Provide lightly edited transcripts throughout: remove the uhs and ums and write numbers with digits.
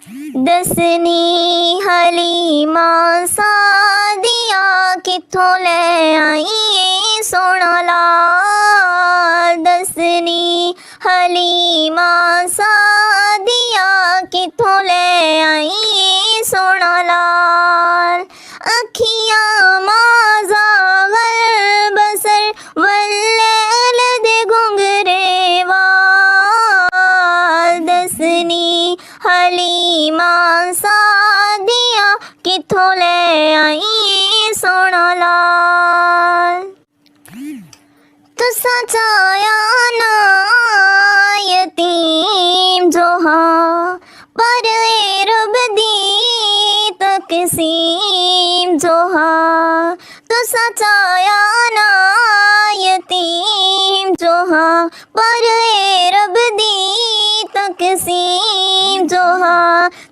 दसनी हलीमा सादिया किथों ले आई सोना लाल। दसनी हलीमा सादिया किथों ले आई सोना लाल। अखियां माजा गल बसर वल्लैल दे घुंघरे वाल। दसनी हलीमा सादिया किथों ले आई सोना लाल। तुसा चाया ना यतीम जोहा पर ए रब दी तकसीम जोहा। तुसा चाया ना यतीम जोहा पर ए रब दी तकसीम जोहा।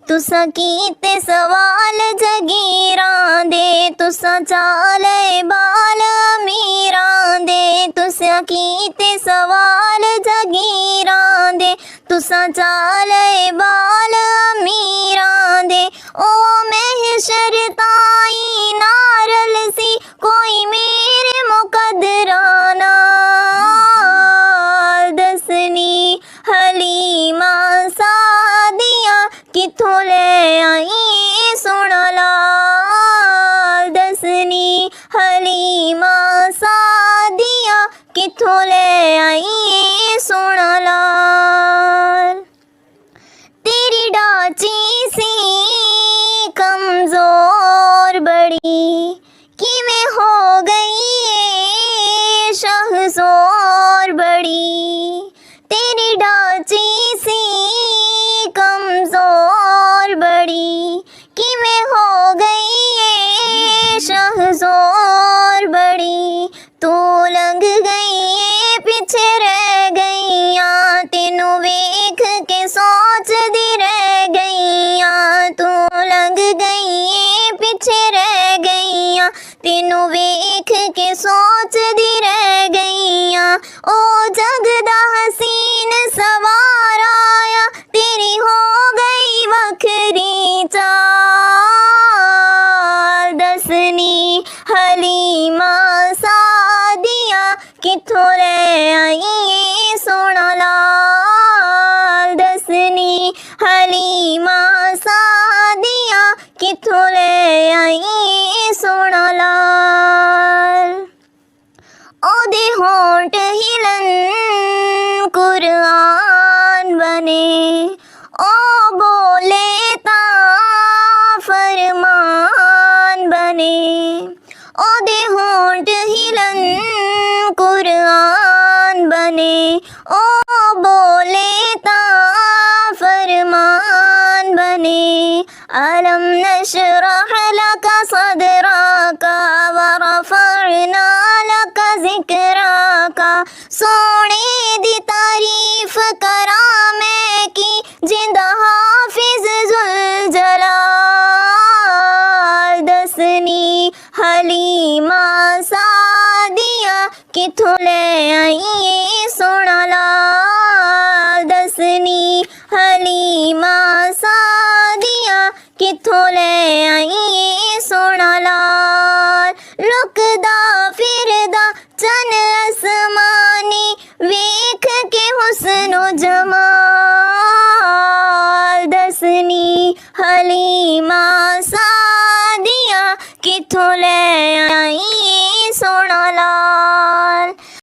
तुसा कीते सवाल जगीरां दे तुसा चाले बाल अमीरां दे। तुसा कीते सवाल जगीरां दे तुसा चाले बाल अमीरां दे। ओ महशर ताई नारल सी कोई मेरे मुकद्दरा नाल। दसनी हलीमा सादिया किथों ले आई सोना लाल। दसनी हलीमा सादिया किथों ले आई सोना लाल। तेरी डाची सी कमजोर बड़ी किवें हो गई ये शहज़ोर बड़ी। तेरी डाची सी कमजोर बड़ी किवें हो गई ये शहज़ोर बड़ी। तू लंघ गई ये पीछे रह गईयां तेनू वेख के सोचदी रह गईयां। तू लंघ गई ये पीछे रह गईयां तेनू वेख के सोचदी रह गईयां। ओ जगदा हसीन सवार आया तेरी हो गई वखरी चाल। दसनी हलीमा सादिया किथों ले आई सोना लाल। दसनी हलीमा सादिया किथों ले आई सोना लाल। ओदे होंठ हिलन कुरान बने ओ बोले ता फरमान बने। ओदे होंठ हिलन कुरान बने ओ बोले ता फरमान बने। अलम नशरह लका सदरका व रफअना लका ज़िक्रका। सोने दी तारीफ करा मैं की जिंदा हाफिज जुल जलाल। दसनी हलीमा सादिया किथों ले आई सोना लाल। दसनी हलीमा सादिया किथों ले आई सोना लाल। लुकदा फिरदा चन आसमानी वेख के हुस्नो जमाल। दसनी हलीमा सादिया किथों ले